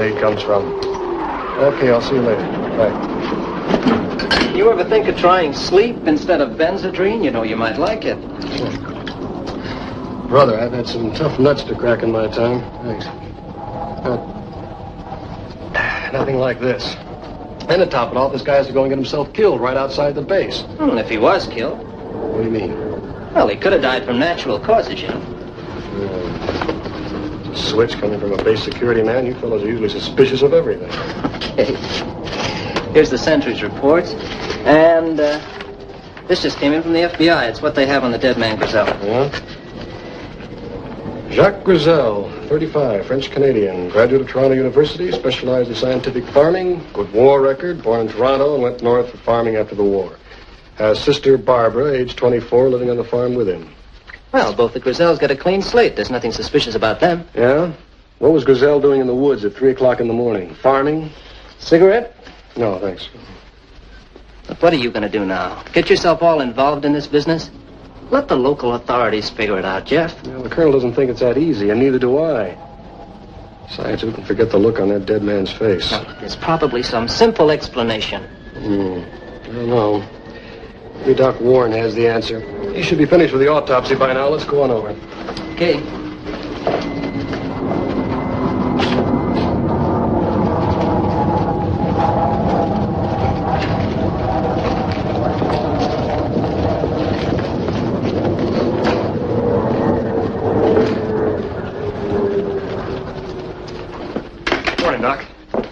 aid comes from. Okay, I'll see you later. Bye. You ever think of trying sleep instead of Benzedrine? You know, you might like it. Sure. Brother, I've had some tough nuts to crack in my time. Thanks. Nothing like this. And to top it off, this guy has to go and get himself killed right outside the base. Well, if he was killed. What do you mean? Well, he could have died from natural causes, you know. It's a switch coming from a base security man. You fellows are usually suspicious of everything. Okay. Here's the sentry's reports. And, this just came in from the FBI. It's what they have on the dead man Grizel. Yeah? Jacques Grizel, 35, French-Canadian, graduate of Toronto University, specialized in scientific farming, good war record, born in Toronto and went north for farming after the war. Has sister Barbara, age 24, living on the farm with him. Well, both the Grizels got a clean slate. There's nothing suspicious about them. Yeah? What was Grizel doing in the woods at 3 o'clock in the morning? Farming? Cigarette? No, thanks. But what are you going to do now? Get yourself all involved in this business? Let the local authorities figure it out, Jeff. Well, the colonel doesn't think it's that easy, and neither do I. Besides, who can forget the look on that dead man's face? Well, there's probably some simple explanation. I don't know. Maybe Doc Warren has the answer. He should be finished with the autopsy by now. Let's go on over. Okay.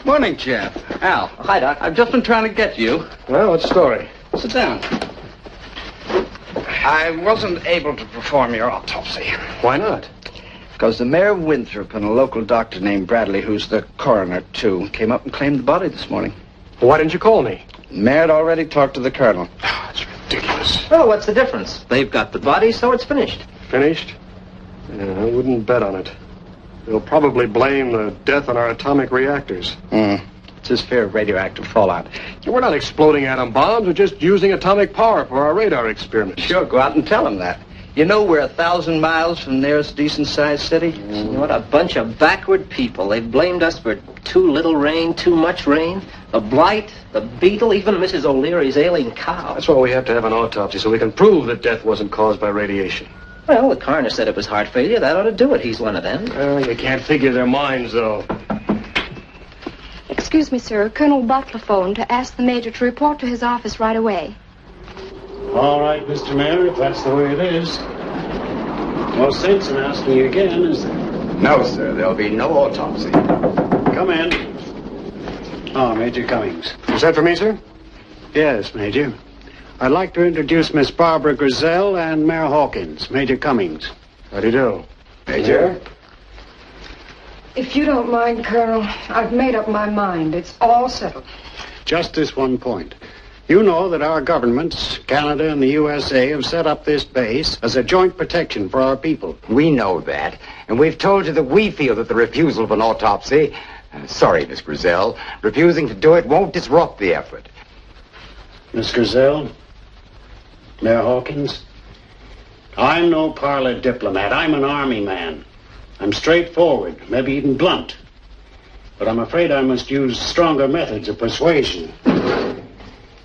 Morning, Jeff. Al. Oh, hi, Doc. I've just been trying to get you. Well, what's the story? Sit down. I wasn't able to perform your autopsy. Why not? Because the mayor of Winthrop and a local doctor named Bradley, who's the coroner, too, came up and claimed the body this morning. Well, why didn't you call me? The mayor had already talked to the colonel. Oh, that's ridiculous. Well, what's the difference? They've got the body, so it's finished. Finished? Yeah, I wouldn't bet on it. They'll probably blame the death on our atomic reactors. It's his fear of radioactive fallout. We're not exploding atom bombs. We're just using atomic power for our radar experiments. Sure, go out and tell him that. You know we're 1,000 miles from the nearest decent-sized city? What a bunch of backward people. They've blamed us for too little rain, too much rain, the blight, the beetle, even Mrs. O'Leary's ailing cow. That's why we have to have an autopsy, so we can prove that death wasn't caused by radiation. Well, the coroner said it was heart failure. That ought to do it. He's one of them. Well, you can't figure their minds, though. Excuse me, sir. Colonel Butler phoned to ask the major to report to his office right away. All right, Mr. Mayor, if that's the way it is. No sense in asking you again, is there? No, sir. There'll be no autopsy. Come in. Oh, Major Cummings. Is that for me, sir? Yes, Major. I'd like to introduce Miss Barbara Grizel and Mayor Hawkins, Major Cummings. How do you do? Major? If you don't mind, Colonel, I've made up my mind. It's all settled. Just this one point. You know that our governments, Canada and the USA, have set up this base as a joint protection for our people. We know that, and we've told you that we feel that the refusal of an autopsy... sorry, Miss Grizel. Refusing to do it won't disrupt the effort. Miss Grizel, Mayor Hawkins, I'm no parlor diplomat. I'm an army man. I'm straightforward, maybe even blunt. But I'm afraid I must use stronger methods of persuasion.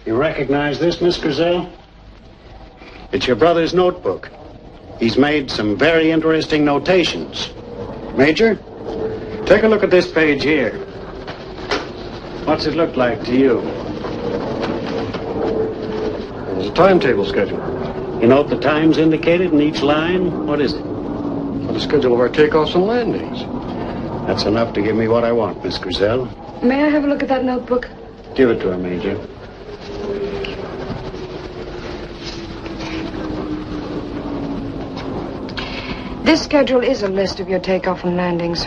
You recognize this, Miss Grizel? It's your brother's notebook. He's made some very interesting notations. Major, take a look at this page here. What's it look like to you? There's a timetable schedule. You note the times indicated in each line? What is it? The schedule of our takeoffs and landings. That's enough to give me what I want, Miss Grizel. May I have a look at that notebook? Give it to her, Major. This schedule is a list of your takeoff and landings.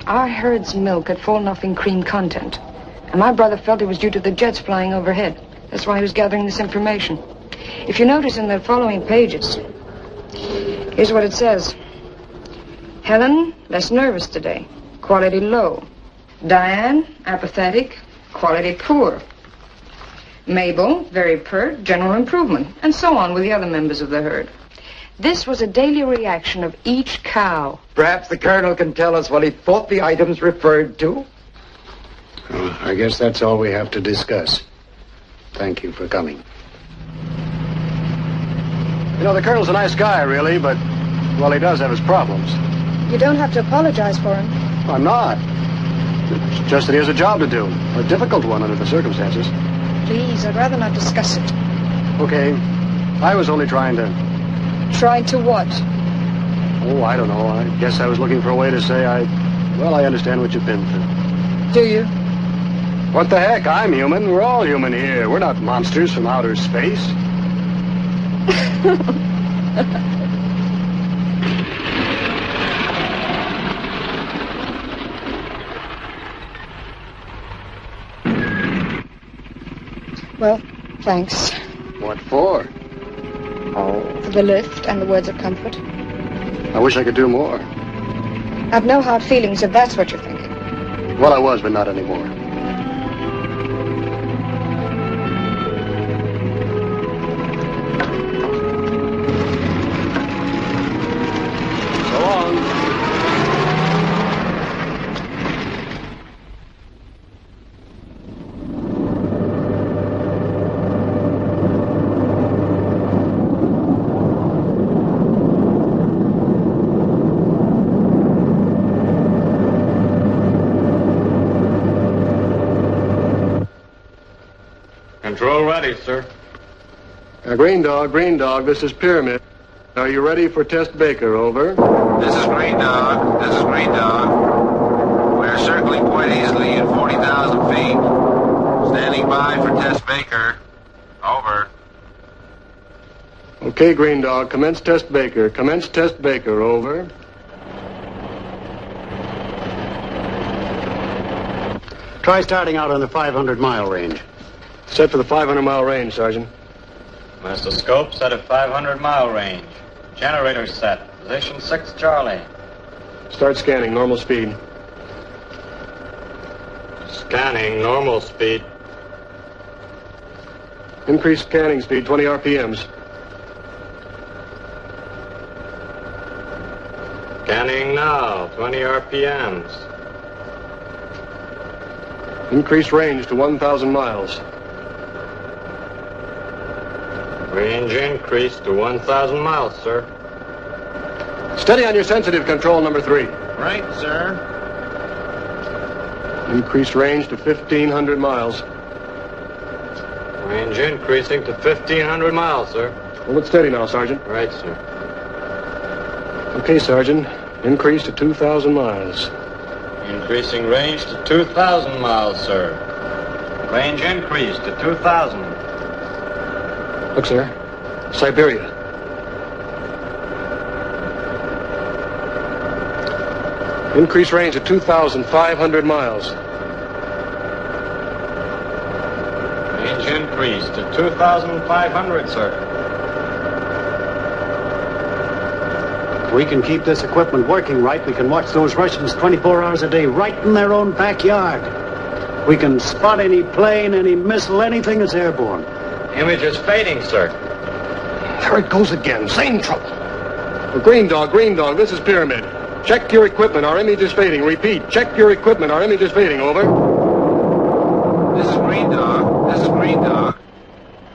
Our herd's milk had fallen off in cream content, and my brother felt it was due to the jets flying overhead. That's why he was gathering this information. If you notice in the following pages, here's what it says. Helen, less nervous today. Quality low. Diane, apathetic. Quality poor. Mabel, very pert, general improvement. And so on with the other members of the herd. This was a daily reaction of each cow. Perhaps the colonel can tell us what he thought the items referred to? I guess that's all we have to discuss. Thank you for coming. You know, the colonel's a nice guy, really, but, well, he does have his problems. You don't have to apologize for him. I'm not. It's just that he has a job to do. A difficult one under the circumstances. Please, I'd rather not discuss it. Okay. I was only trying to... Tried to what? Oh, I don't know. I guess I was looking for a way to say I understand what you've been through. Do you? What the heck? I'm human. We're all human here. We're not monsters from outer space. Well, thanks. What for? Oh, for the lift and the words of comfort. I wish I could do more. I've no hard feelings if that's what you're thinking. Well, I was, but not anymore. So long. Control ready, sir. Green Dog, this is Pyramid. Are you ready for Test Baker? Over. This is Green Dog. We're circling point easily at 40,000 feet. Standing by for Test Baker. Over. Okay, Green Dog, commence Test Baker. Commence Test Baker. Over. Try starting out on the 500-mile range. Set for the 500-mile range, Sergeant. Master scope set at 500-mile range. Generator set. Position 6 Charlie. Start scanning, normal speed. Scanning, normal speed. Increase scanning speed, 20 RPMs. Scanning now, 20 RPMs. Increase range to 1,000 miles. Range increased to 1,000 miles, sir. Steady on your sensitive control, number 3. Right, sir. Increase range to 1,500 miles. Range increasing to 1,500 miles, sir. Hold it steady now, Sergeant. Right, sir. Okay, Sergeant. Increase to 2,000 miles. Increasing range to 2,000 miles, sir. Range increased to 2,000. Look, sir. Siberia. Increase range to 2,500 miles. Range increased to 2,500, sir. If we can keep this equipment working right, we can watch those Russians 24 hours a day right in their own backyard. We can spot any plane, any missile, anything that's airborne. Image is fading, sir. There it goes again. Same trouble. Well, Green Dog, this is Pyramid. Check your equipment. Our image is fading. Repeat. Check your equipment. Our image is fading. Over. This is Green Dog.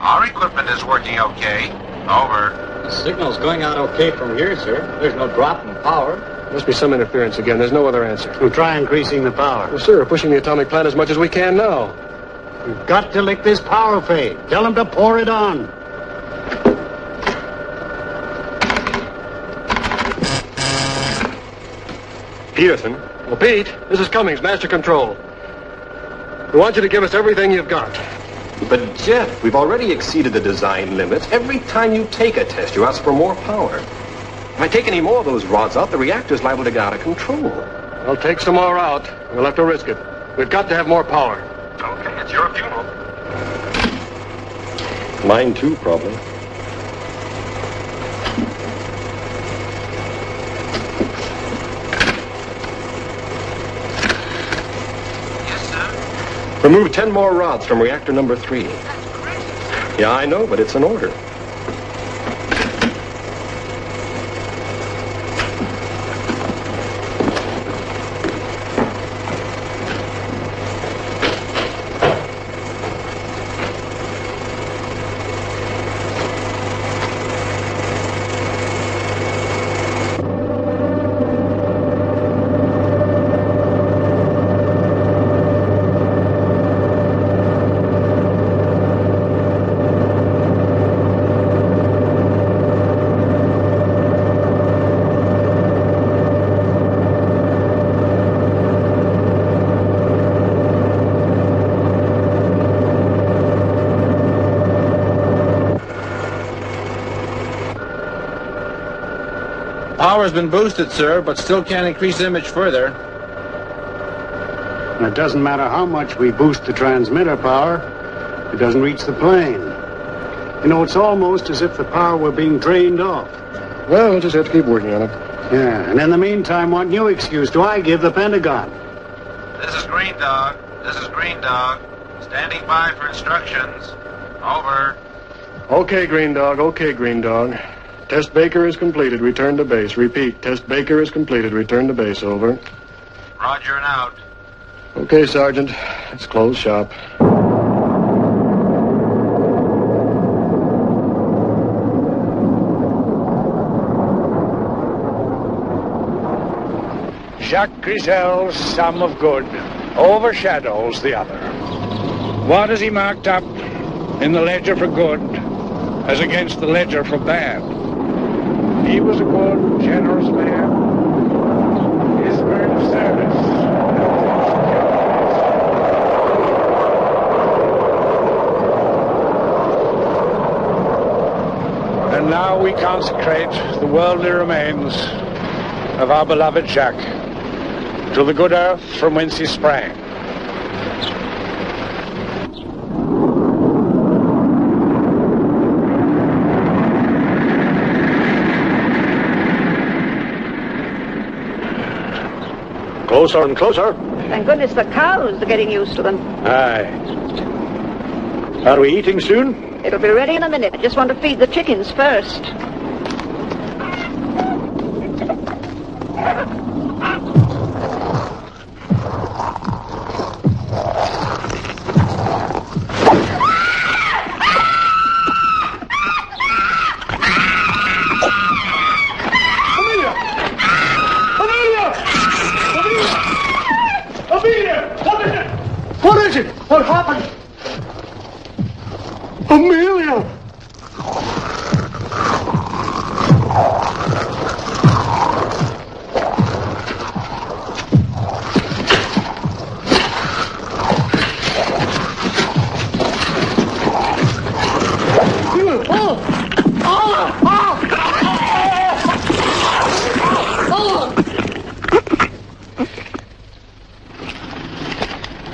Our equipment is working okay. Over. The signal's going out okay from here, sir. There's no drop in power. Must be some interference again. There's no other answer. We'll try increasing the power. Well, sir, we're pushing the atomic plant as much as we can now. We've got to lick this power fade. Tell them to pour it on. Peterson. Well, Pete, this is Cummings, Master Control. We want you to give us everything you've got. But, Jeff, we've already exceeded the design limits. Every time you take a test, you ask for more power. If I take any more of those rods out, the reactor's liable to get out of control. Well, take some more out. We'll have to risk it. We've got to have more power. Okay, it's your funeral. Mine, too, probably. Yes, sir. Remove 10 more rods from reactor number 3. That's crazy, sir. Yeah, I know, but it's an order. Power's been boosted, sir, but still can't increase the image further. And it doesn't matter how much we boost the transmitter power, it doesn't reach the plane. You know, it's almost as if the power were being drained off. Well, we'll just have to keep working on it. Yeah, and in the meantime, what new excuse do I give the Pentagon? This is Green Dog. This is Green Dog. Standing by for instructions. Over. Okay, Green Dog. Okay, Green Dog. Test Baker is completed. Return to base. Repeat. Test Baker is completed. Return to base. Over. Roger and out. Okay, Sergeant. Let's close shop. Jacques Grizel's sum of good overshadows the other. What has he marked up in the ledger for good as against the ledger for bad? He was a good, generous man. His spirit of service. And now we consecrate the worldly remains of our beloved Jacques to the good earth from whence he sprang. Closer and closer. Thank goodness the cows are getting used to them. Aye. Are we eating soon? It'll be ready in a minute. I just want to feed the chickens first. What happened? Amelia!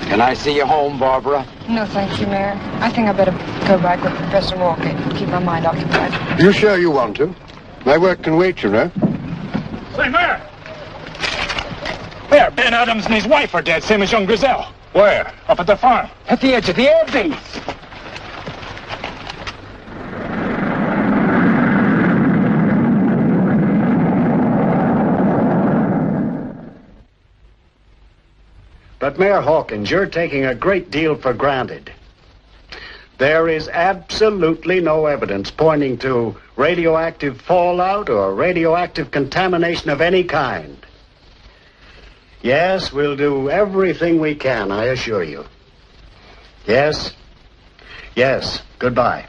Can I see you home, Barbara? No, thank you, Mayor. I think I better go back with Professor Walker and keep my mind occupied. You sure you want to? My work can wait, you know. Say, Mayor! Mayor, Ben Adams and his wife are dead, same as young Grizel. Where? Up at the farm. At the edge of the air base. But, Mayor Hawkins, you're taking a great deal for granted. There is absolutely no evidence pointing to radioactive fallout or radioactive contamination of any kind. Yes, we'll do everything we can, I assure you. Yes. Yes. Goodbye.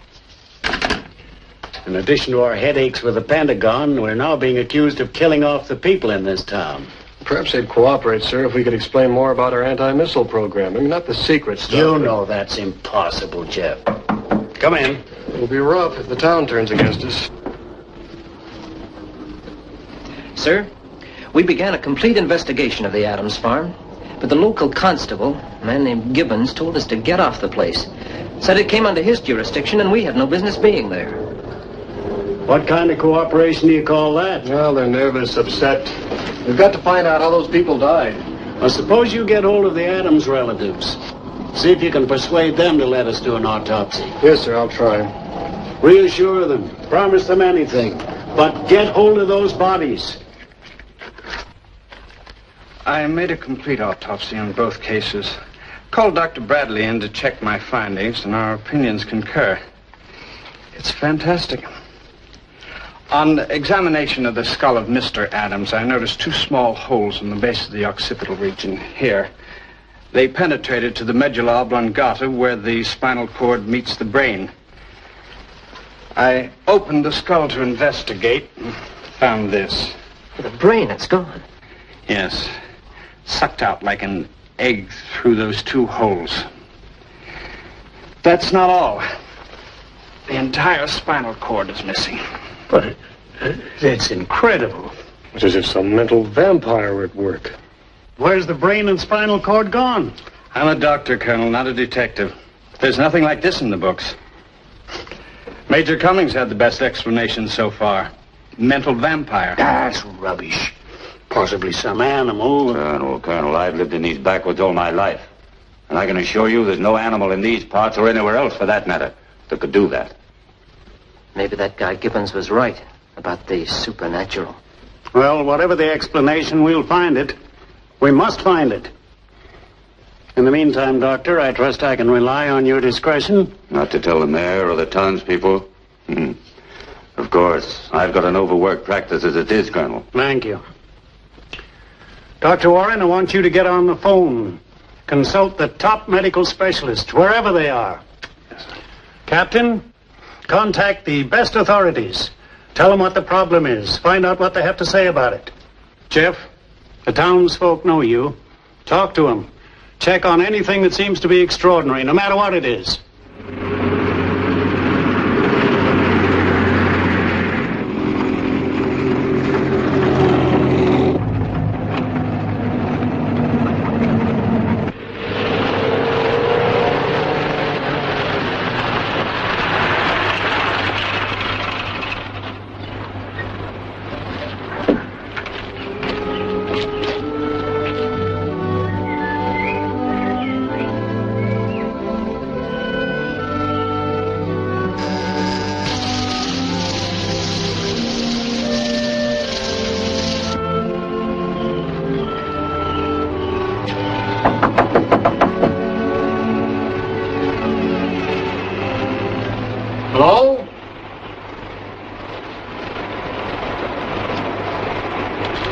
In addition to our headaches with the Pentagon, we're now being accused of killing off the people in this town. Perhaps they'd cooperate, sir, if we could explain more about our anti-missile program. I mean, not the secret stuff. You know that's impossible, Jeff. Come in. It'll be rough if the town turns against us. Sir, we began a complete investigation of the Adams farm, but the local constable, a man named Gibbons, told us to get off the place. Said it came under his jurisdiction and we had no business being there. What kind of cooperation do you call that? Well, they're nervous, upset. We've got to find out how those people died. Well, suppose you get hold of the Adams relatives. See if you can persuade them to let us do an autopsy. Yes, sir, I'll try. Reassure them. Promise them anything. But get hold of those bodies. I made a complete autopsy on both cases. Called Dr. Bradley in to check my findings, and our opinions concur. It's fantastic. On examination of the skull of Mr. Adams, I noticed two small holes in the base of the occipital region here. They penetrated to the medulla oblongata where the spinal cord meets the brain. I opened the skull to investigate and found this. The brain, it's gone. Yes. Sucked out like an egg through those two holes. That's not all. The entire spinal cord is missing. But it's incredible. It's as if some mental vampire were at work. Where's the brain and spinal cord gone? I'm a doctor, Colonel, not a detective. There's nothing like this in the books. Major Cummings had the best explanation so far. Mental vampire. That's rubbish. Possibly some animal. Colonel, I've lived in these backwoods all my life. And I can assure you there's no animal in these parts or anywhere else, for that matter, that could do that. Maybe that guy Gibbons was right about the supernatural. Well, whatever the explanation, we'll find it. We must find it. In the meantime, Doctor, I trust I can rely on your discretion. Not to tell the mayor or the townspeople? Of course. I've got an overworked practice as it is, Colonel. Thank you. Dr. Warren, I want you to get on the phone. Consult the top medical specialists, wherever they are. Captain, contact the best authorities. Tell them what the problem is. Find out what they have to say about it. Jeff, the townsfolk know you. Talk to them. Check on anything that seems to be extraordinary, no matter what it is.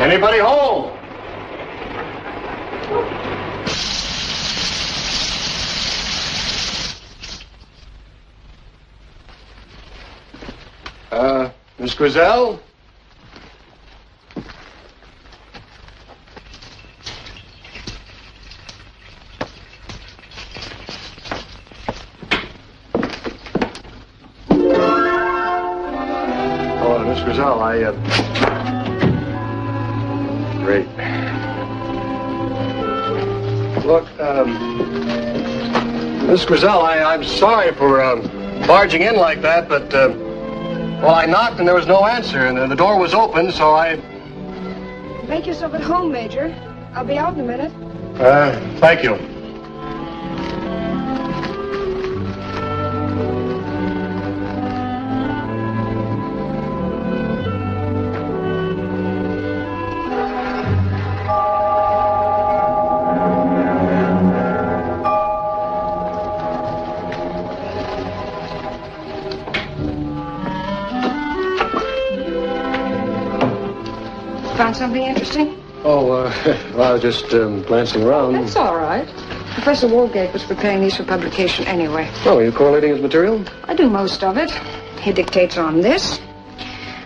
Anybody home? Miss Grizel? Oh, Miss Grizel, Great. Look, Miss Grizel, I'm sorry for barging in like that, but, well, I knocked and there was no answer, and the door was open, so I... Make yourself at home, Major. I'll be out in a minute. Thank you. Found something interesting? Oh, well, I was just glancing around. That's all right. Professor Walgate was preparing these for publication anyway. Oh, are you correlating his material? I do most of it. He dictates on this.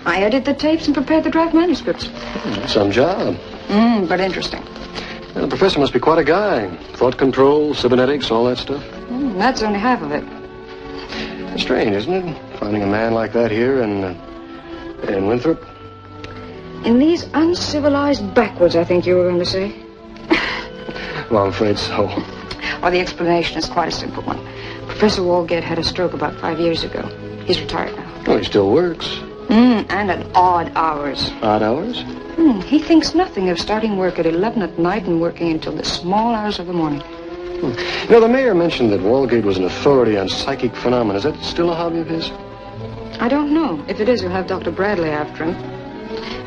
I edit the tapes and prepare the draft manuscripts. Some job. But interesting. Well, the professor must be quite a guy. Thought control, cybernetics, all that stuff. That's only half of it. It's strange, isn't it? Finding a man like that here in Winthrop. In these uncivilized backwoods, I think you were going to say. Well, I'm afraid so. Well, the explanation is quite a simple one. Professor Walgate had a stroke about 5 years ago. He's retired now. Oh, he still works. And at odd hours. Odd hours? He thinks nothing of starting work at 11 at night and working until the small hours of the morning. You know, the mayor mentioned that Walgate was an authority on psychic phenomena. Is that still a hobby of his? I don't know. If it is, you'll have Dr. Bradley after him.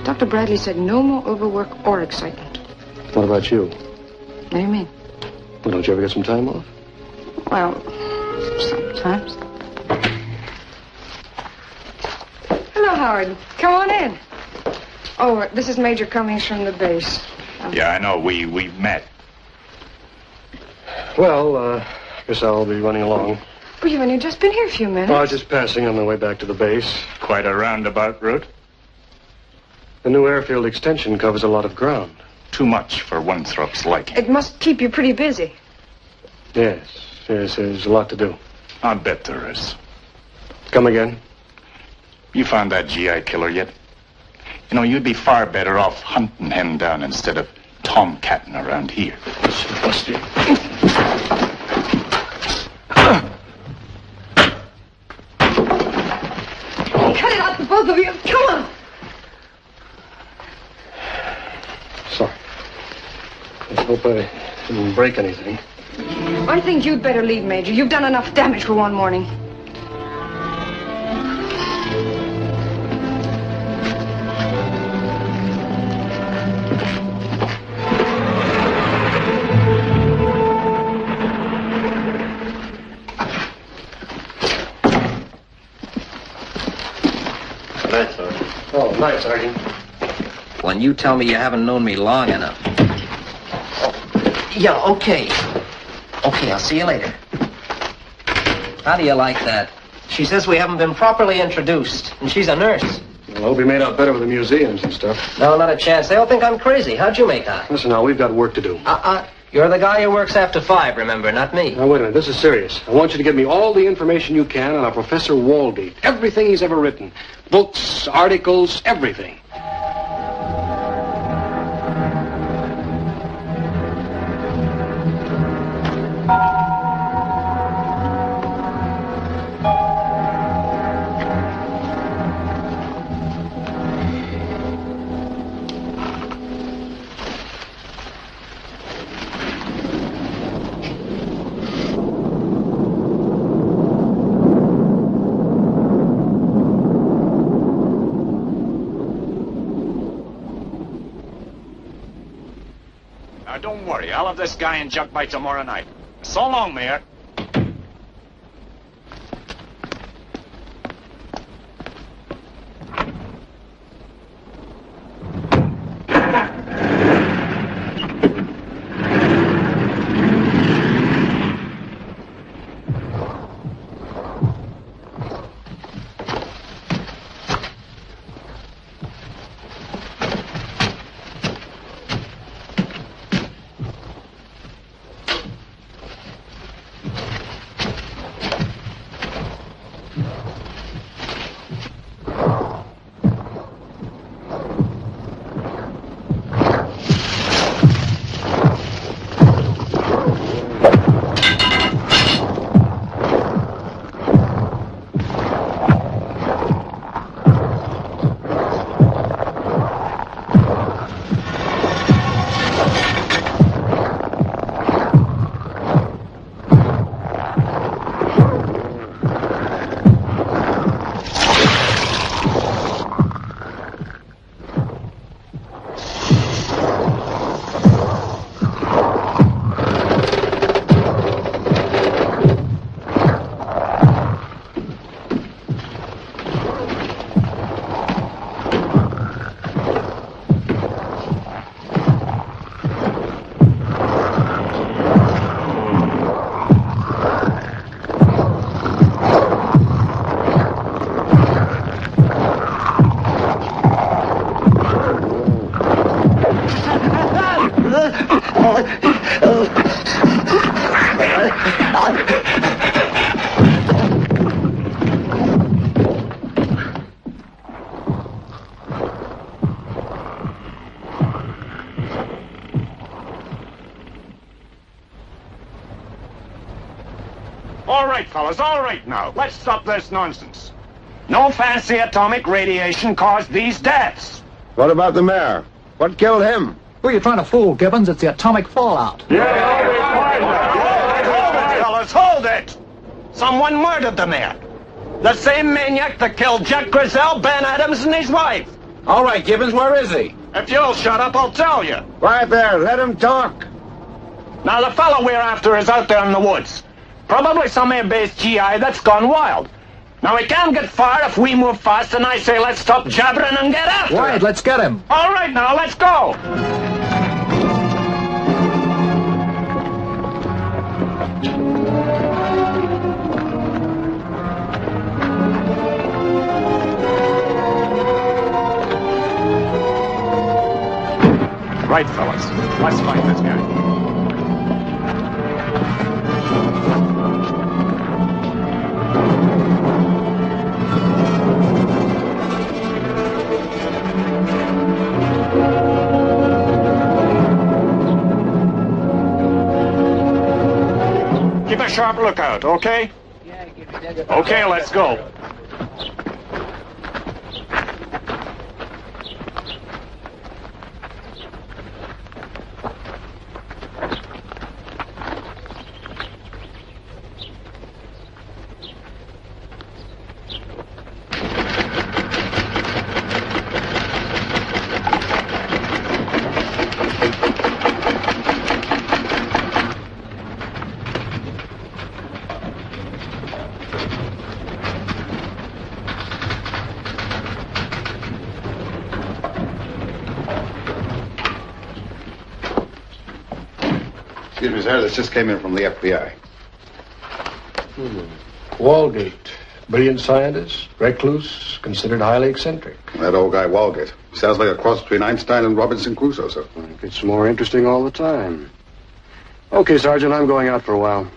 Dr. Bradley said no more overwork or excitement. What about you? What do you mean? Well, don't you ever get some time off? Well, sometimes. Hello, Howard. Come on in. Oh, this is Major Cummings from the base. Yeah, I know. We've met. Well, I guess I'll be running along. Oh, you've only just been here a few minutes. Oh, I was just passing on my way back to the base. Quite a roundabout route. The new airfield extension covers a lot of ground. Too much for Winthrop's liking. It must keep you pretty busy. Yes, there's a lot to do. I bet there is. Come again? You found that GI killer yet? You know, you'd be far better off hunting him down instead of tomcatting around here. Busted. Cut it out, the both of you. Come on. Sorry. I hope I didn't break anything. I think you'd better leave, Major. You've done enough damage for one morning. Night, Sergeant. Oh, night, Sergeant. When you tell me you haven't known me long enough. Yeah, okay. Okay, I'll see you later. How do you like that? She says we haven't been properly introduced, and she's a nurse. Well, I hope you made out better with the museums and stuff. No, not a chance. They all think I'm crazy. How'd you make out? Listen now, we've got work to do. You're the guy who works after 5, remember, not me. Now, wait a minute. This is serious. I want you to give me all the information you can on our Professor Waldeck. Everything he's ever written. Books, articles, everything. Don't worry, I'll have this guy in jug by tomorrow night. So long, Mayor. All right, fellas, all right now. Let's stop this nonsense. No fancy atomic radiation caused these deaths. What about the mayor? What killed him? Who are you trying to fool, Gibbons? It's the atomic fallout. Hold it, fellas, hold it! Someone murdered the mayor. The same maniac that killed Jack Grizzell, Ben Adams, and his wife. All right, Gibbons, where is he? If you'll shut up, I'll tell you. Right there, let him talk. Now, the fellow we're after is out there in the woods. Probably some air-based GI that's gone wild. Now, we can't get far if we move fast, and I say let's stop jabbering and get after him. Right, let's get him. All right, now, let's go. Right, fellas. Let's find this guy. sharp lookout, okay? Okay, let's go. Excuse me, sir. This just came in from the FBI. Walgate. Brilliant scientist, recluse, considered highly eccentric. That old guy, Walgate. Sounds like a cross between Einstein and Robinson Crusoe, sir. It gets more interesting all the time. Okay, Sergeant, I'm going out for a while.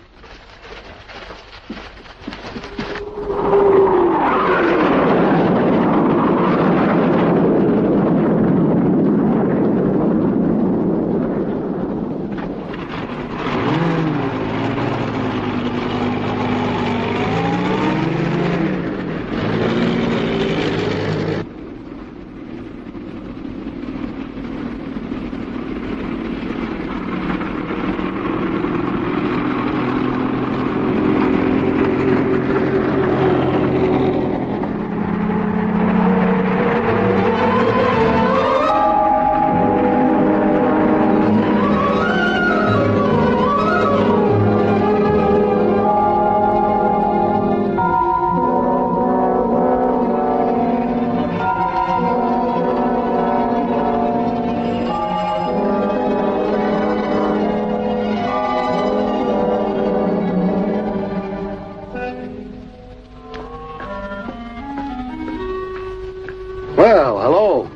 Well, hello.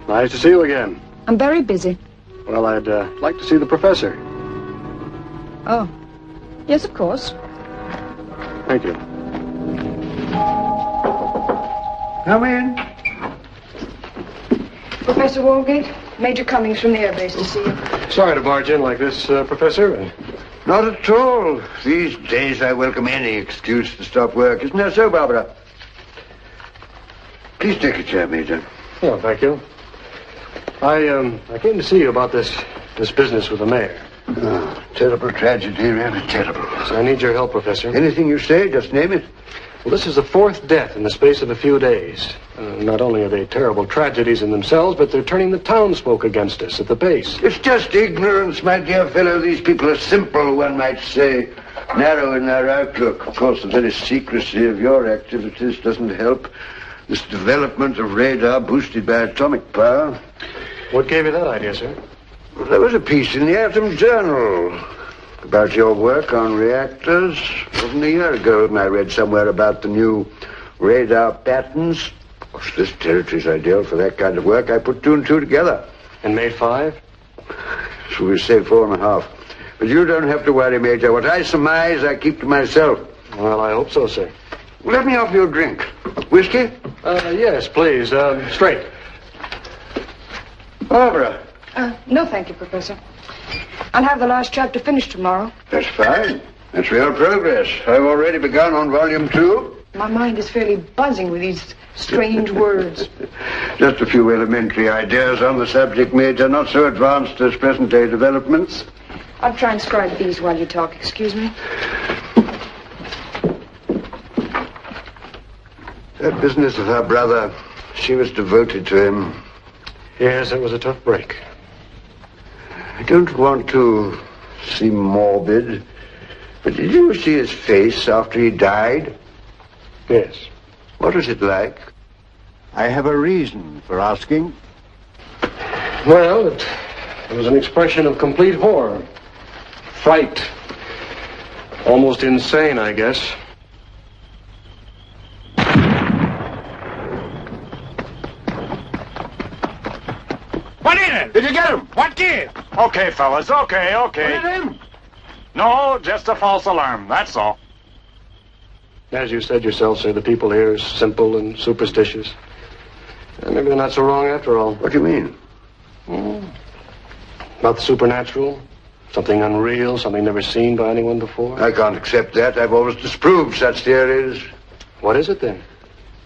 Nice to see you again. I'm very busy. Well, I'd like to see the professor. Oh. Yes, of course. Thank you. Come in. Professor Walgate, Major Cummings from the airbase to see you. Sorry to barge in like this, Professor. Not at all. These days I welcome any excuse to stop work. Isn't that so, Barbara? Please take a chair, Major. Oh, thank you. I came to see you about this business with the mayor. Oh, terrible tragedy, really terrible. So I need your help, Professor. Anything you say, just name it. Well, this is the fourth death in the space of a few days. Not only are they terrible tragedies in themselves, but they're turning the townsfolk against us at the base. It's just ignorance, my dear fellow. These people are simple, one might say. Narrow in their outlook. Of course, the very secrecy of your activities doesn't help. This development of radar boosted by atomic power. What gave you that idea, sir? Well, there was a piece in the Atom Journal about your work on reactors. It wasn't a year ago, and I read somewhere about the new radar patterns. Of course, this territory's ideal for that kind of work. I put two and two together. And made 5? So we say 4.5. But you don't have to worry, Major. What I surmise, I keep to myself. Well, I hope so, sir. Let me offer you a drink. Whiskey? Yes, please. Straight. Barbara. No, thank you, Professor. I'll have the last chapter finished tomorrow. That's fine. That's real progress. I've already begun on volume 2. My mind is fairly buzzing with these strange words. Just a few elementary ideas on the subject, Major. Not so advanced as present-day developments. I'll try and scribe these while you talk. Excuse me. That business of her brother, she was devoted to him. Yes, it was a tough break. I don't want to seem morbid, but did you see his face after he died? Yes. What was it like? I have a reason for asking. Well, it was an expression of complete horror. Fright. Almost insane, I guess. What in it? Did you get him? What did? Okay, fellas, okay. What did him? No, just a false alarm, that's all. As you said yourself, sir, the people here are simple and superstitious. Maybe they're not so wrong after all. What do you mean? About the supernatural, Something unreal, something never seen by anyone before? I can't accept that. I've always disproved such theories. What is it, then?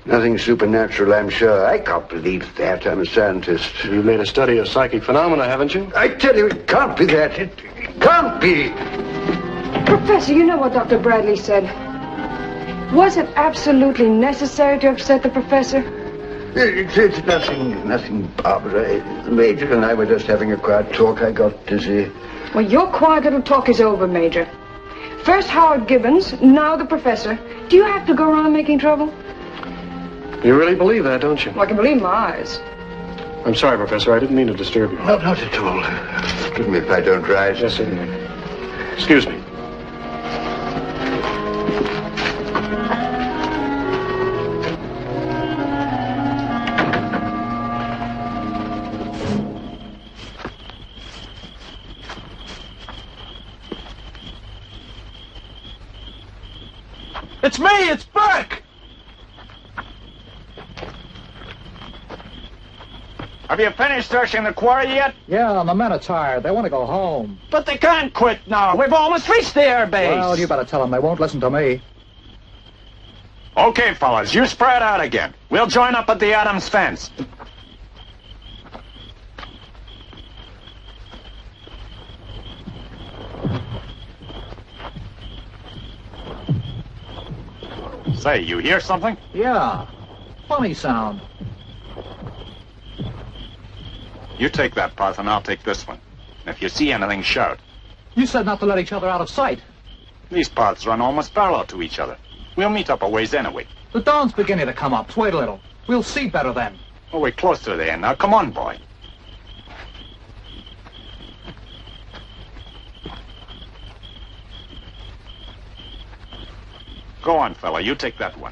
Nothing supernatural, I'm sure. I can't believe that. I'm a scientist. You've made a study of psychic phenomena, haven't you? I tell you, it can't be that. It can't be. Professor, you know what Dr. Bradley said. Was it absolutely necessary to upset the professor? It's nothing, Barbara. The Major and I were just having a quiet talk. I got dizzy. Well, your quiet little talk is over, Major. First Howard Gibbons, now the professor. Do you have to go around making trouble? You really believe that, don't you? Well, I can believe my eyes. I'm sorry, Professor. I didn't mean to disturb you. No, not at all. Forgive me if I don't rise. Yes, certainly. Excuse me. It's me! It's Burke! Have you finished searching the quarry yet? Yeah, and the men are tired. They want to go home. But they can't quit now. We've almost reached the air base. Well, you better tell them they won't listen to me. Okay, fellas, you spread out again. We'll join up at the Adams fence. Say, you hear something? Yeah. Funny sound. You take that path and I'll take this one. And if you see anything, shout. You said not to let each other out of sight. These paths run almost parallel to each other. We'll meet up a ways anyway. The dawn's beginning to come up. Wait a little. We'll see better then. Oh, we're close to the end now. Come on, boy. Go on, fella. You take that one.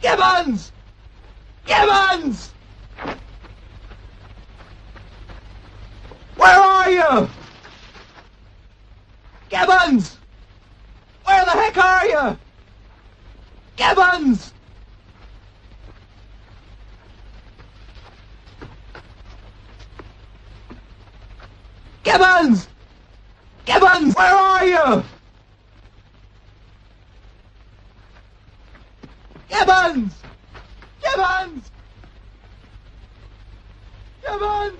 Gibbons! Gibbons! Where are you? Gibbons! Where the heck are you? Gibbons! Gibbons! Gibbons, where are you? Gibbons! Gibbons! Gibbons!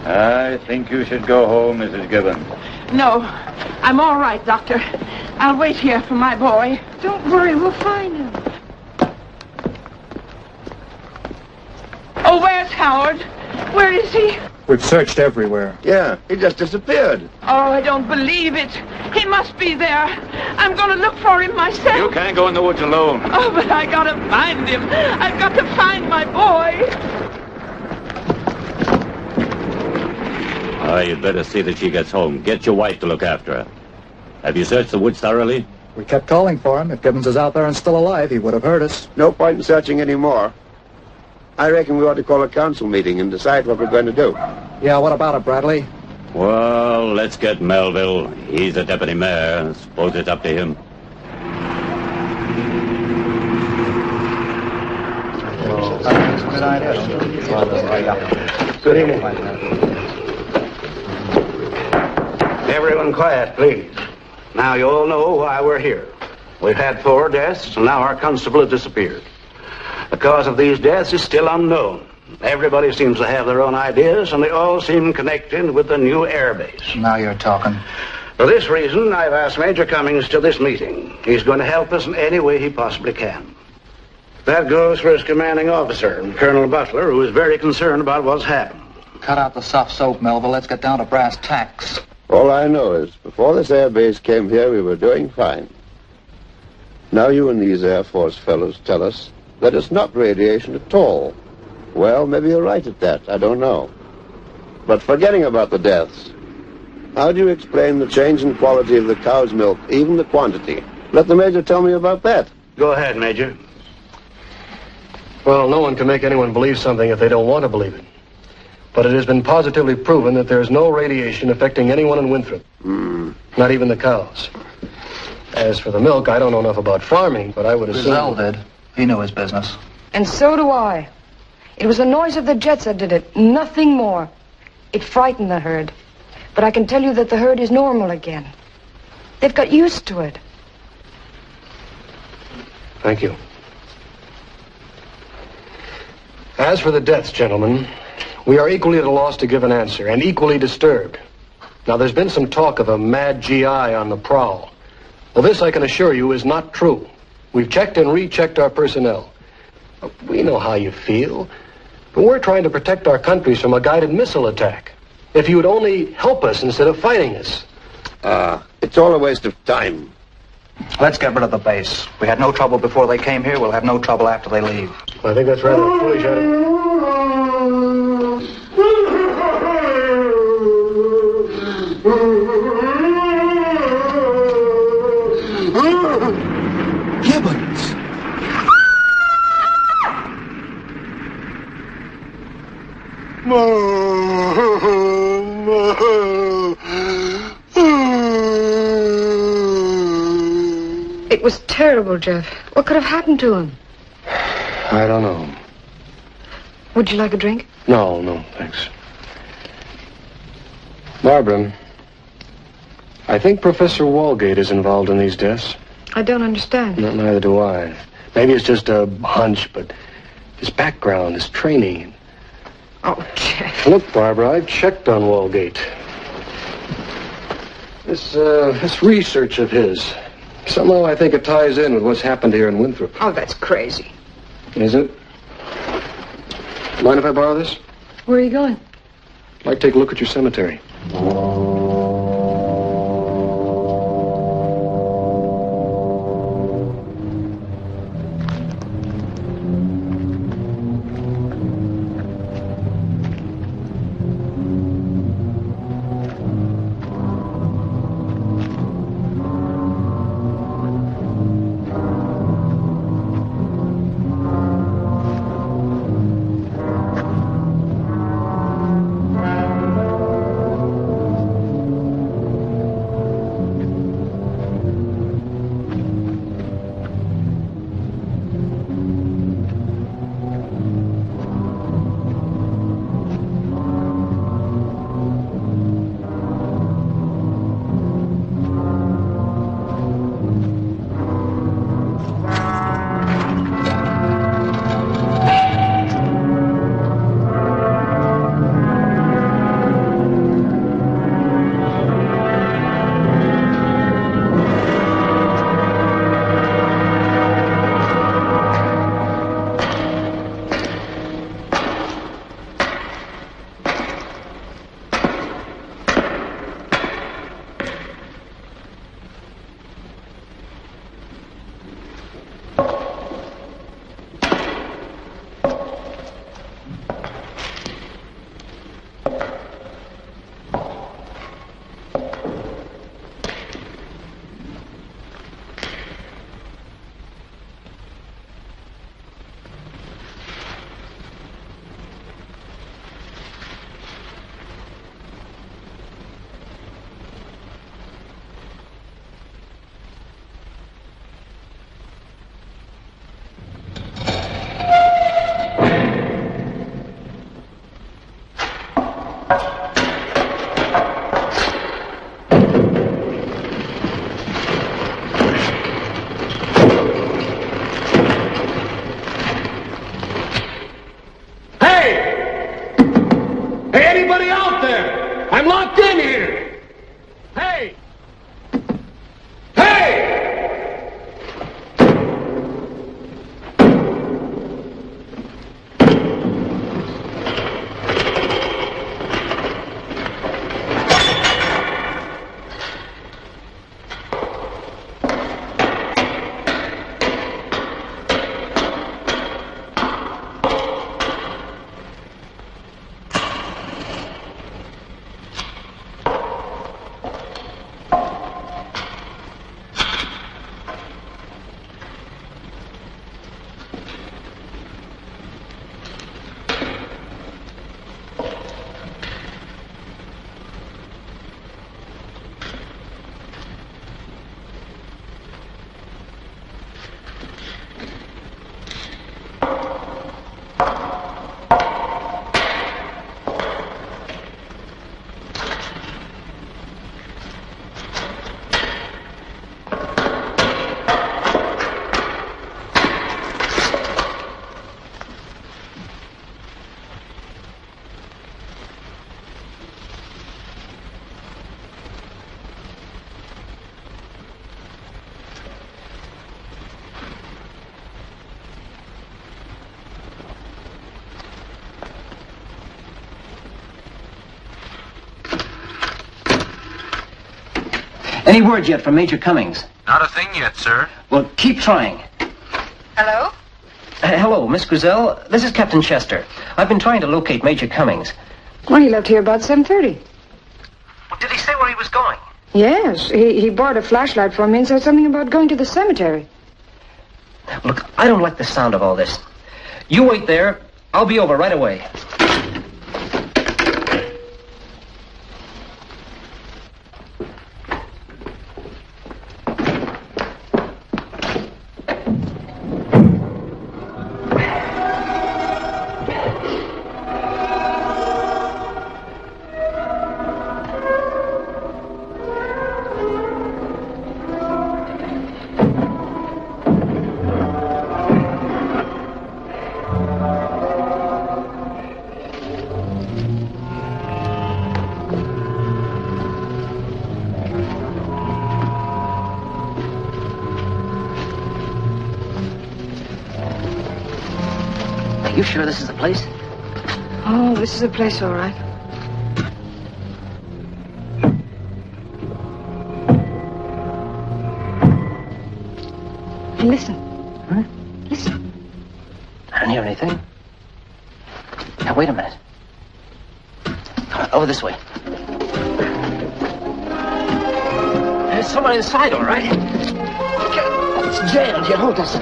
I think you should go home, Mrs. Gibbons. No, I'm all right, Doctor. I'll wait here for my boy. Don't worry, we'll find him. Oh, where's Howard? Where is he? We've searched everywhere. Yeah, he just disappeared. Oh, I don't believe it. He must be there. I'm going to look for him myself. You can't go in the woods alone. Oh, but I got to find him. I've got to find my boy. You'd better see that she gets home. Get your wife to look after her. Have you searched the woods thoroughly? We kept calling for him. If Gibbons is out there and still alive, he would have heard us. No point in searching anymore. I reckon we ought to call a council meeting and decide what we're going to do. Yeah, what about it, Bradley? Well, let's get Melville. He's the deputy mayor. I suppose it's up to him. Good idea. Good evening. Everyone quiet, please. Now you all know why we're here. We've had 4 deaths, and now our constable has disappeared. The cause of these deaths is still unknown. Everybody seems to have their own ideas, and they all seem connected with the new air base. Now you're talking. For this reason, I've asked Major Cummings to this meeting. He's going to help us in any way he possibly can. That goes for his commanding officer, Colonel Butler, who is very concerned about what's happened. Cut out the soft soap, Melville. Let's get down to brass tacks. All I know is, before this air base came here, we were doing fine. Now you and these Air Force fellows tell us that it's not radiation at all. Well, maybe you're right at that. I don't know. But forgetting about the deaths, how do you explain the change in quality of the cow's milk, even the quantity? Let the Major tell me about that. Go ahead, Major. Well, no one can make anyone believe something if they don't want to believe it. But it has been positively proven that there is no radiation affecting anyone in Winthrop. Not even the cows. As for the milk, I don't know enough about farming, but I would assume... Giselle did. He knew his business. And so do I. It was the noise of the jets that did it, nothing more. It frightened the herd. But I can tell you that the herd is normal again. They've got used to it. Thank you. As for the deaths, gentlemen, we are equally at a loss to give an answer, and equally disturbed. Now, there's been some talk of a mad GI on the prowl. Well, this, I can assure you, is not true. We've checked and rechecked our personnel. We know how you feel, but we're trying to protect our countries from a guided missile attack. If you would only help us instead of fighting us. It's all a waste of time. Let's get rid of the base. We had no trouble before they came here. We'll have no trouble after they leave. I think that's rather a foolish attitude. Gibbons! It was terrible, Jeff. What could have happened to him? I don't know. Would you like a drink? No, thanks. Barbara, I think Professor Walgate is involved in these deaths. I don't understand. No, neither do I. Maybe it's just a hunch, but his background, his training. Oh, Jeff. Look, Barbara, I've checked on Walgate. This research of his, somehow I think it ties in with what's happened here in Winthrop. Oh, that's crazy. Is it? Mind if I borrow this? Where are you going? I'd like to take a look at your cemetery. Anybody out there? I'm locked in here. Hey, Any word yet from Major Cummings? Not a thing yet, sir. Well, keep trying. Hello? Hello, Miss Griselle. This is Captain Chester. I've been trying to locate Major Cummings. Well, he left here about 7:30. Well, did he say where he was going? Yes, he borrowed a flashlight from me and said something about going to the cemetery. Look, I don't like the sound of all this. You wait there. I'll be over right away. Are you sure this is the place? Oh, this is the place, all right. Hey, listen. Huh? Listen. I don't hear anything. Now, wait a minute. Over this way. There's someone inside, all right. It's jammed. Here, hold this.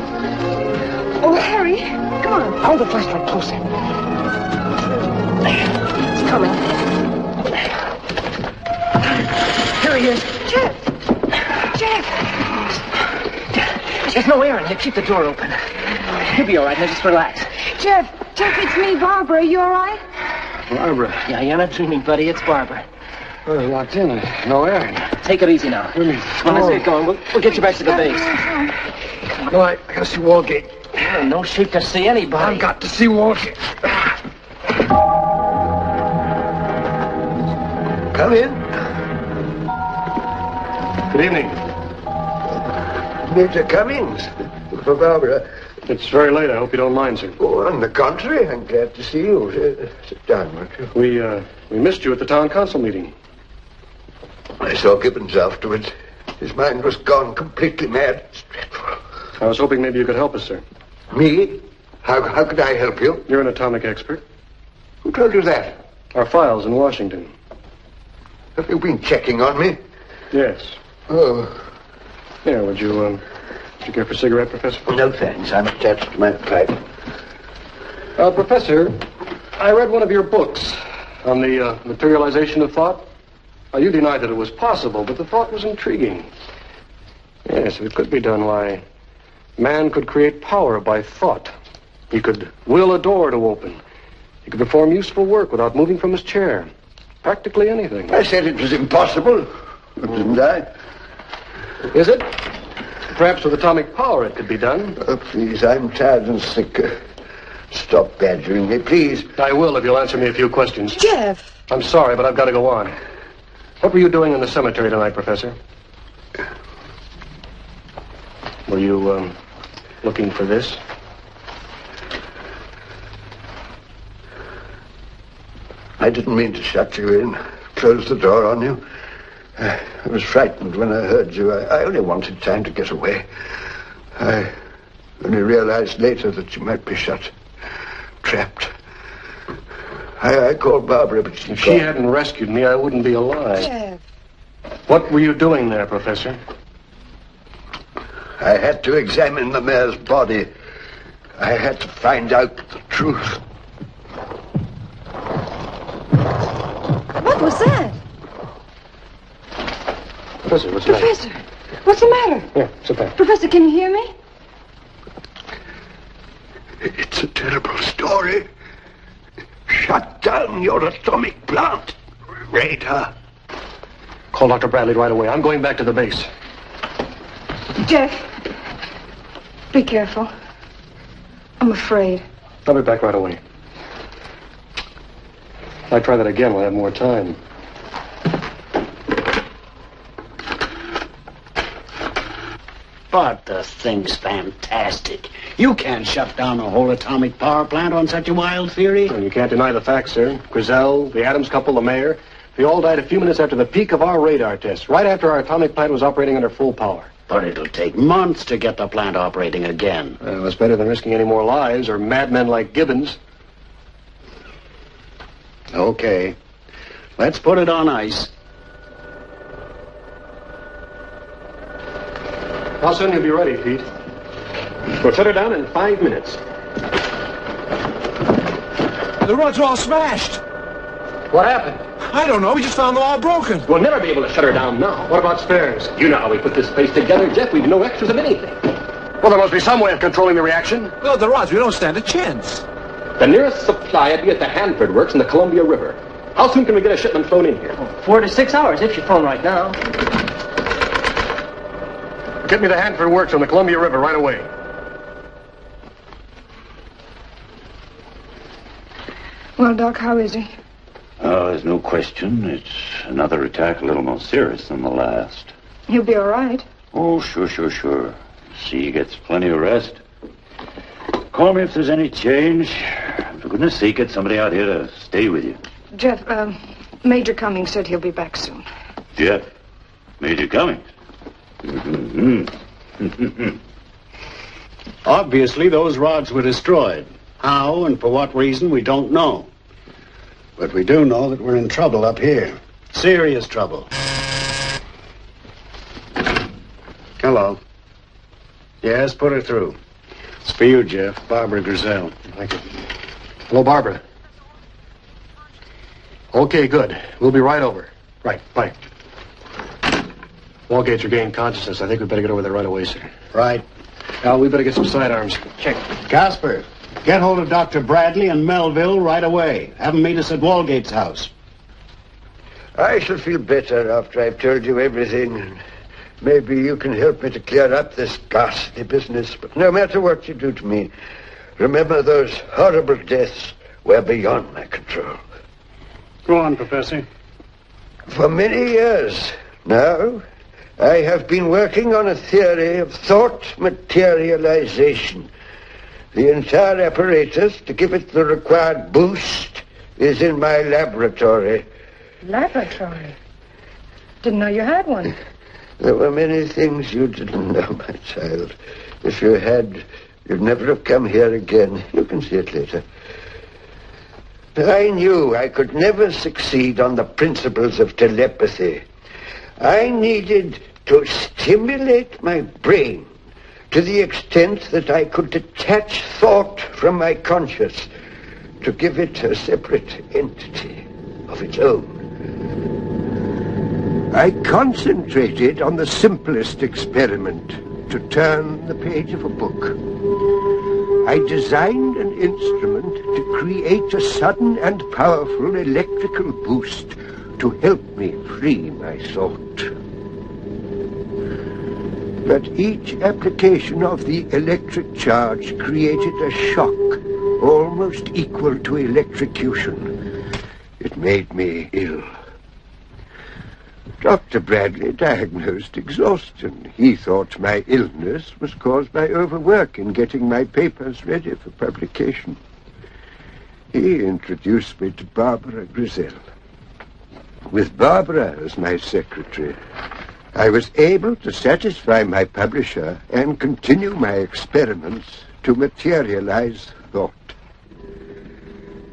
Oh, Harry, come on. Hold the flashlight closer. It's coming. Here he is. Jeff! There's no air in here. Keep the door open. You'll be all right. Now just relax. Jeff, it's me, Barbara. Are you all right? Barbara. Yeah, you're not dreaming, buddy. It's Barbara. We're locked in. No air. Take it easy now. Come on, let's get going. We'll get you back to the base. No, I gotta see Walgate. No shape to see anybody. I've got to see Walgate. Come in. Good evening. Major Cummings. For Barbara. It's very late. I hope you don't mind, sir. Oh, on the contrary, I'm glad to see you. Sit down, won't you? We missed you at the town council meeting. I saw Gibbons afterwards. His mind was gone completely mad. It's dreadful. I was hoping maybe you could help us, sir. Me? How could I help you? You're an atomic expert. Who told you that? Our files in Washington. Have you been checking on me? Yes. Oh. Here, would you care for a cigarette, Professor? No, thanks. I'm attached to my pipe. Professor, I read one of your books on the materialization of thought. You denied that it was possible, but the thought was intriguing. Yes, if it could be done, why, man could create power by thought. He could will a door to open. He could perform useful work without moving from his chair. Practically anything. I said it was impossible, didn't I? Is it? Perhaps with atomic power it could be done. Oh, please, I'm tired and sick. Stop badgering me, please. I will if you'll answer me a few questions. Jeff! I'm sorry, but I've got to go on. What were you doing in the cemetery tonight, Professor? Were you, looking for this? I didn't mean to shut you in, close the door on you. I was frightened when I heard you. I only wanted time to get away. I only realized later that you might be shut, trapped. I called Barbara, but if she hadn't rescued me, I wouldn't be alive. Jeff. What were you doing there, Professor? I had to examine the mare's body. I had to find out the truth. What was that? Professor, what's the matter? Professor, what's the matter? Here, sit down. Professor, can you hear me? It's a terrible story. Shut down your atomic plant, Radar. Call Dr. Bradley right away. I'm going back to the base. Jeff, be careful. I'm afraid. I'll be back right away. If I try that again, we'll have more time. But the thing's fantastic. You can't shut down a whole atomic power plant on such a wild theory. Well, you can't deny the facts, sir. Griselle, the Adams couple, the mayor. We all died a few minutes after the peak of our radar test, right after our atomic plant was operating under full power. But it'll take months to get the plant operating again. Well, it's better than risking any more lives or madmen like Gibbons. Okay. Let's put it on ice. How soon you'll be ready, Pete? We'll shut her down in 5 minutes. The rods are all smashed. What happened? I don't know. We just found them all broken. We'll never be able to shut her down now. What about spares? You know how we put this place together, Jeff. We've no extras of anything. Well, there must be some way of controlling the reaction. Well, the rods, we don't stand a chance. The nearest supply would be at the Hanford Works in the Columbia River. How soon can we get a shipment flown in here? 4 to 6 hours if you phone right now. Get me the Hanford Works on the Columbia River right away. Well, Doc, how is he? Oh, there's no question. It's another attack a little more serious than the last. He'll be all right. Oh, sure. See, he gets plenty of rest. Call me if there's any change. For goodness sake, get somebody out here to stay with you. Jeff, Major Cummings said he'll be back soon. Jeff? Major Cummings? Mm-hmm. Obviously, those rods were destroyed. How and for what reason, we don't know. But we do know that we're in trouble up here. Serious trouble. Hello. Yes, put her through. It's for you, Jeff. Barbara Grizel. Thank you. Hello, Barbara. Okay, good. We'll be right over. Right, bye. Walgate's regained consciousness. I think we better get over there right away, sir. Right. Al, we better get some sidearms. Check. Casper, get hold of Dr. Bradley and Melville right away. Have them meet us at Walgate's house. I shall feel better after I've told you everything. Maybe you can help me to clear up this ghastly business. But no matter what you do to me, remember those horrible deaths were beyond my control. Go on, Professor. For many years now, I have been working on a theory of thought materialization. The entire apparatus to give it the required boost is in my laboratory. Laboratory? Didn't know you had one. There were many things you didn't know, my child. If you had, you'd never have come here again. You can see it later. I knew I could never succeed on the principles of telepathy. I needed to stimulate my brain to the extent that I could detach thought from my conscious to give it a separate entity of its own. I concentrated on the simplest experiment, to turn the page of a book. I designed an instrument to create a sudden and powerful electrical boost to help me free my thought. But each application of the electric charge created a shock almost equal to electrocution. It made me ill. Dr. Bradley diagnosed exhaustion. He thought my illness was caused by overwork in getting my papers ready for publication. He introduced me to Barbara Grizel. With Barbara as my secretary, I was able to satisfy my publisher and continue my experiments to materialize thought.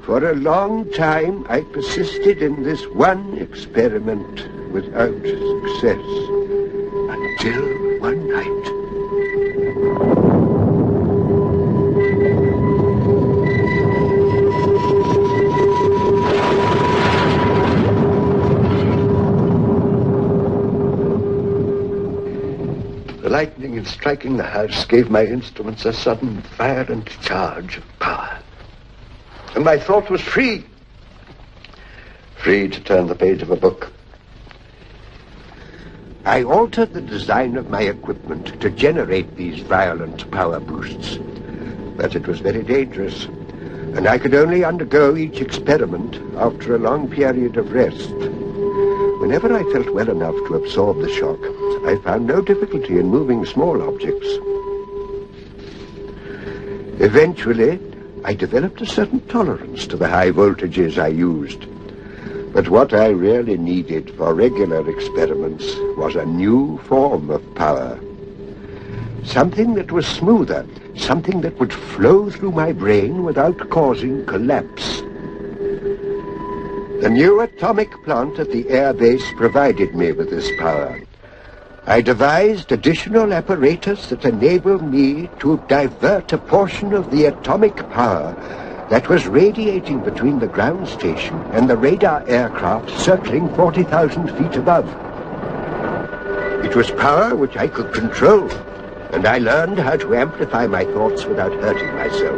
For a long time, I persisted in this one experiment without success, until one night. The lightning in striking the house gave my instruments a sudden violent charge of power. And my thought was free. Free to turn the page of a book. I altered the design of my equipment to generate these violent power boosts. But it was very dangerous, and I could only undergo each experiment after a long period of rest. Whenever I felt well enough to absorb the shock, I found no difficulty in moving small objects. Eventually, I developed a certain tolerance to the high voltages I used. But what I really needed for regular experiments was a new form of power. Something that was smoother, something that would flow through my brain without causing collapse. The new atomic plant at the air base provided me with this power. I devised additional apparatus that enabled me to divert a portion of the atomic power that was radiating between the ground station and the radar aircraft circling 40,000 feet above. It was power which I could control, and I learned how to amplify my thoughts without hurting myself.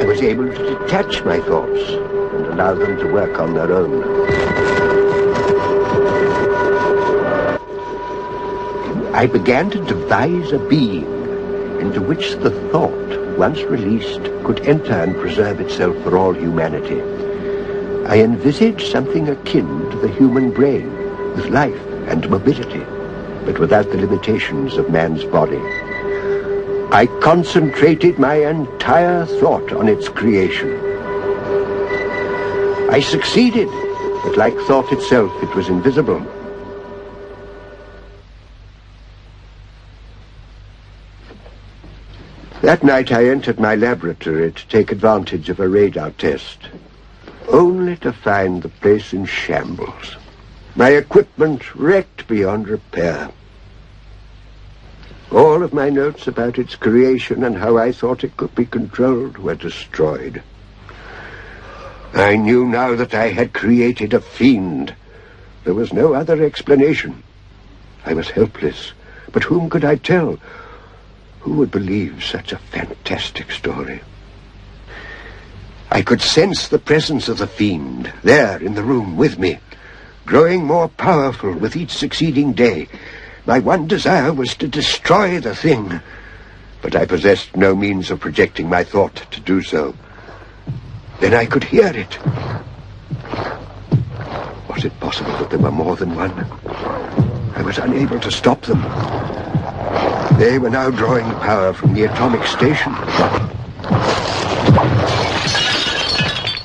I was able to detach my thoughts and allow them to work on their own. I began to devise a being into which the thought, once released, could enter and preserve itself for all humanity. I envisaged something akin to the human brain, with life and mobility, but without the limitations of man's body. I concentrated my entire thought on its creation. I succeeded, but like thought itself, it was invisible. That night I entered my laboratory to take advantage of a radar test, only to find the place in shambles. My equipment wrecked beyond repair. All of my notes about its creation and how I thought it could be controlled were destroyed. I knew now that I had created a fiend. There was no other explanation. I was helpless, but whom could I tell? Who would believe such a fantastic story? I could sense the presence of the fiend, there in the room with me, growing more powerful with each succeeding day. My one desire was to destroy the thing, but I possessed no means of projecting my thought to do so. Then I could hear it. Was it possible that there were more than one? I was unable to stop them. They were now drawing power from the atomic station.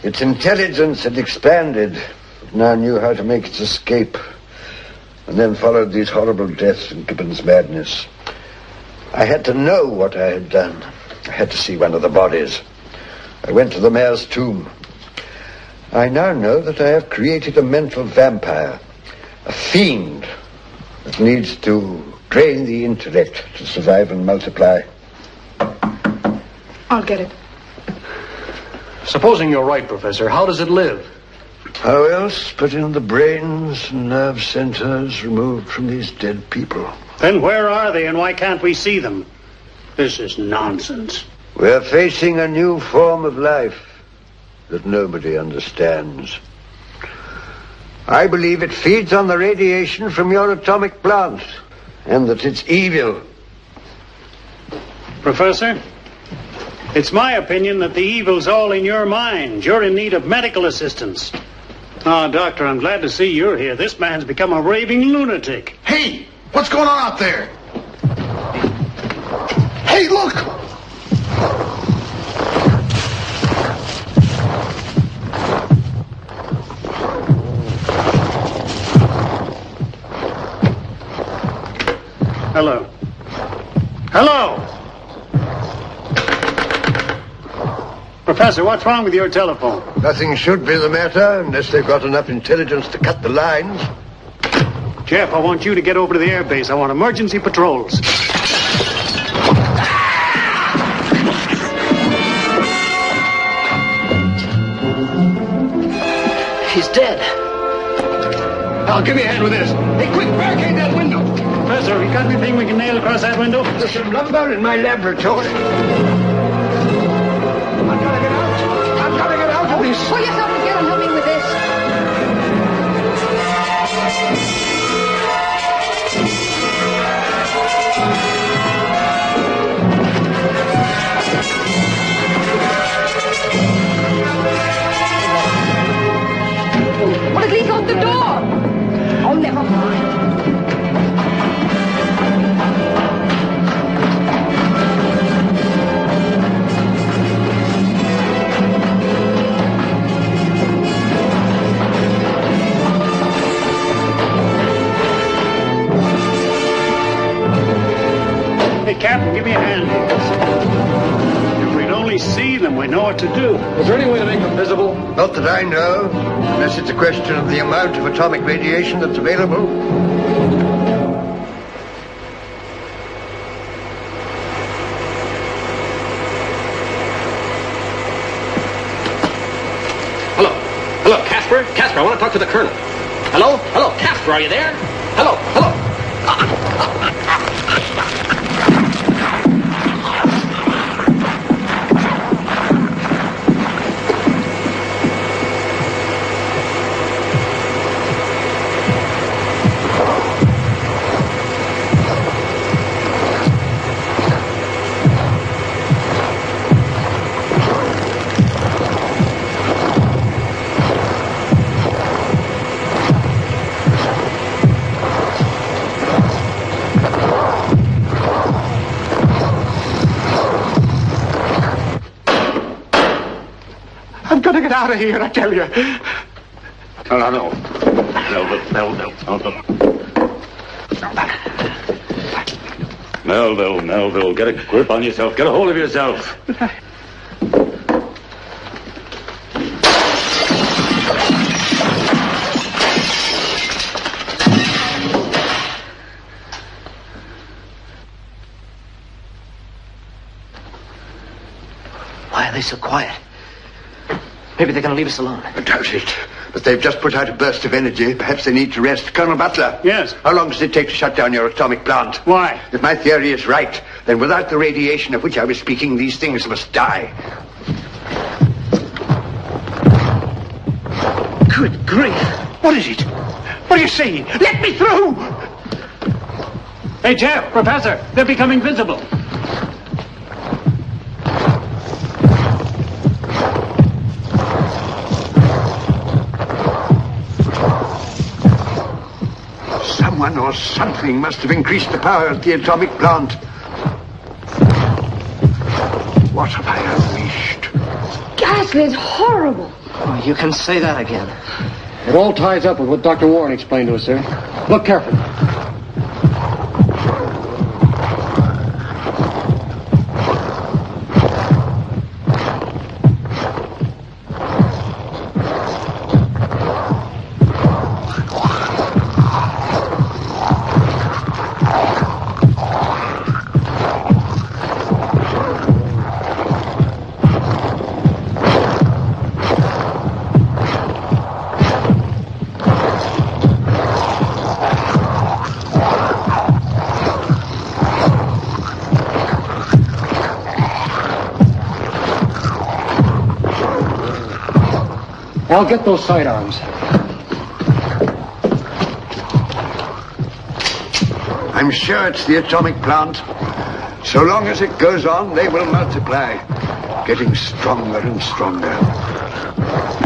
Its intelligence had expanded. It now knew how to make its escape. And then followed these horrible deaths and Gibbon's madness. I had to know what I had done. I had to see one of the bodies. I went to the mayor's tomb. I now know that I have created a mental vampire, a fiend that needs to drain the intellect to survive and multiply. I'll get it. Supposing you're right, Professor, how does it live? How else but in the brains and nerve centers removed from these dead people? Then where are they and why can't we see them? This is nonsense. We're facing a new form of life that nobody understands. I believe it feeds on the radiation from your atomic plant, and that it's evil. Professor, it's my opinion that the evil's all in your mind. You're in need of medical assistance. Oh, Doctor, I'm glad to see you're here. This man's become a raving lunatic. Hey, what's going on out there? Hey, look! Hello. Hello! Professor, what's wrong with your telephone? Nothing should be the matter unless they've got enough intelligence to cut the lines. Jeff, I want you to get over to the airbase. I want emergency patrols. He's dead. Now, give me a hand with this. Hey, quick, barricade that window. Professor, have you got anything we can nail across that window? There's some lumber in my laboratory. I'm gonna get out of this. Pull yourself together and help me with this. Well, at least lock the door. Oh, never mind. them. We know what to do. Is there any way to make them visible? Not that I know, unless it's a question of the amount of atomic radiation that's available. Hello, Casper? Casper, I want to talk to the Colonel. Hello? Hello, Casper, are you there? Hello? I've got to get out of here, I tell you. No. Melville, get a grip on yourself. Get a hold of yourself. Why are they so quiet? Maybe they're going to leave us alone. I doubt it. But they've just put out a burst of energy. Perhaps they need to rest. Colonel Butler. Yes? How long does it take to shut down your atomic plant? Why? If my theory is right, then without the radiation of which I was speaking, these things must die. Good grief. What is it? What are you saying? Let me through! Hey, Jeff, Professor, they're becoming visible. Someone or something must have increased the power at the atomic plant. What have I unleashed? Ghastly, it's horrible. Oh, you can say that again. It all ties up with what Dr. Warren explained to us, sir. Look carefully. I'll get those sidearms. I'm sure it's the atomic plant. So long as it goes on, they will multiply, getting stronger and stronger.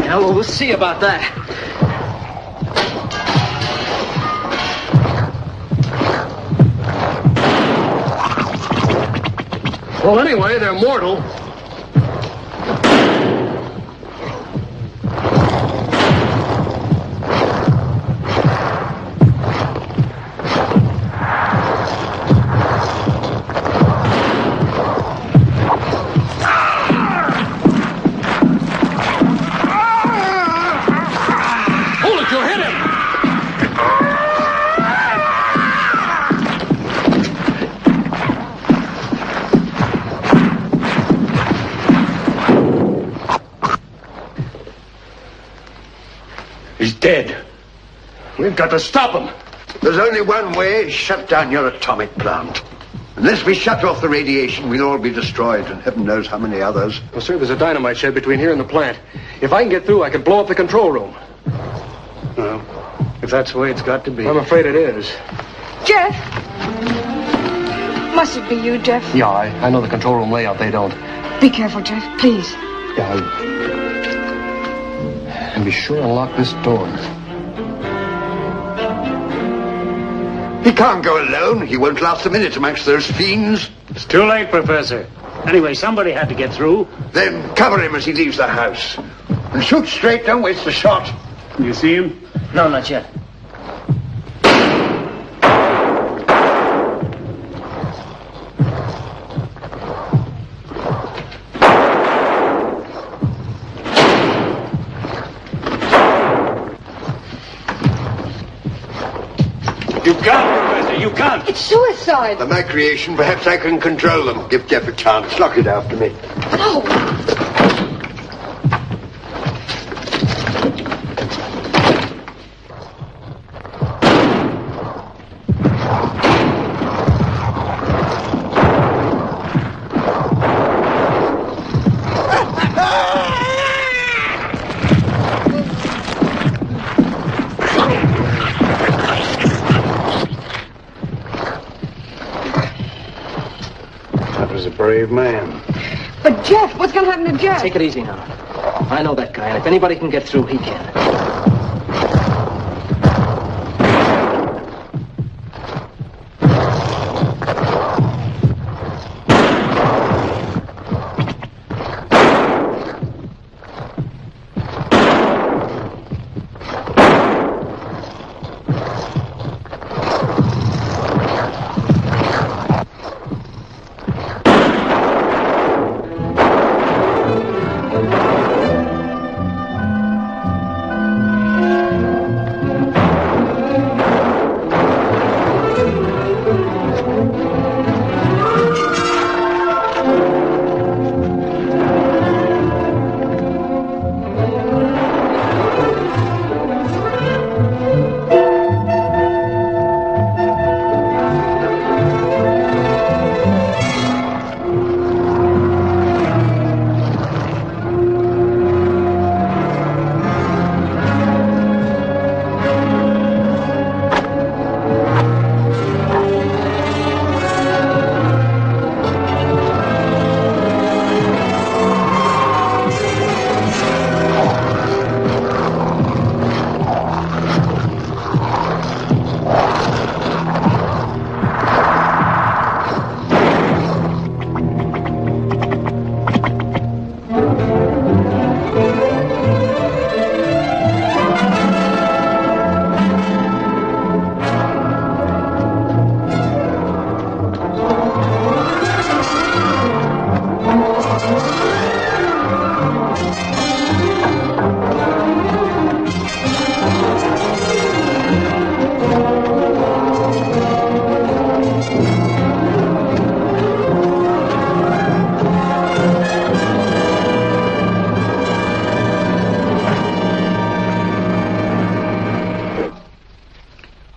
Yeah, well, we'll see about that. Well, anyway, they're mortal. Dead. We've got to stop him. There's only one way. Shut down your atomic plant. Unless we shut off the radiation, we'll all be destroyed, and heaven knows how many others. Well, sir, there's a dynamite shed between here and the plant. If I can get through, I can blow up the control room. Well, if that's the way it's got to be. I'm afraid it is. Jeff! Must it be you, Jeff? Yeah, I know the control room layout. They don't. Be careful, Jeff, please. Yeah, and be sure and lock this door. He can't go alone. He won't last a minute amongst those fiends. It's too late, Professor. Anyway, somebody had to get through. Then cover him as he leaves the house. And shoot straight, don't waste a shot. You see him? No, not yet. You can't, Professor. You can't. It's suicide. They're my creation. Perhaps I can control them. Give Jeff a chance. Lock it after me. No. Brave man. But Jeff, what's going to happen to Jeff? Take it easy now. I know that guy, and if anybody can get through, he can.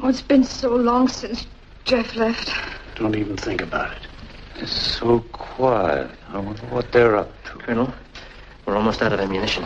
It's been so long since Jeff left. Don't even think about it. It's so quiet. I wonder what they're up to. Colonel, we're almost out of ammunition.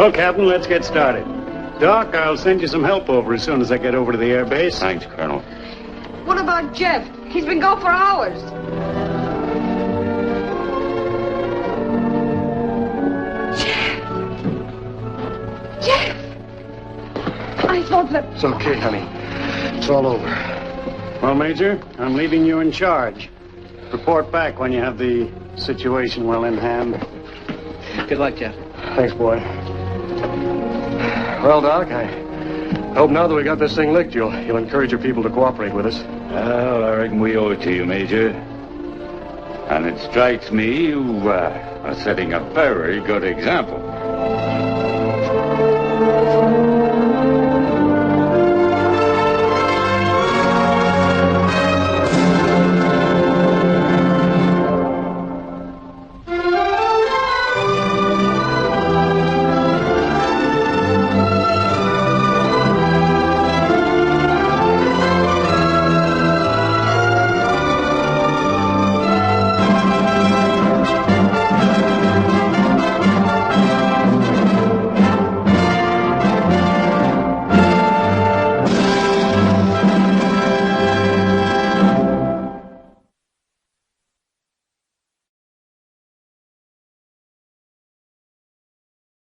Well, Captain, let's get started. Doc, I'll send you some help over as soon as I get over to the air base. Thanks, Colonel. What about Jeff? He's been gone for hours. Jeff! I thought that... It's okay, honey. It's all over. Well, Major, I'm leaving you in charge. Report back when you have the situation well in hand. Good luck, Jeff. Thanks, boy. Well, Doc, I hope now that we got this thing licked, you'll encourage your people to cooperate with us. Well, I reckon we owe it to you, Major. And it strikes me you are setting a very good example.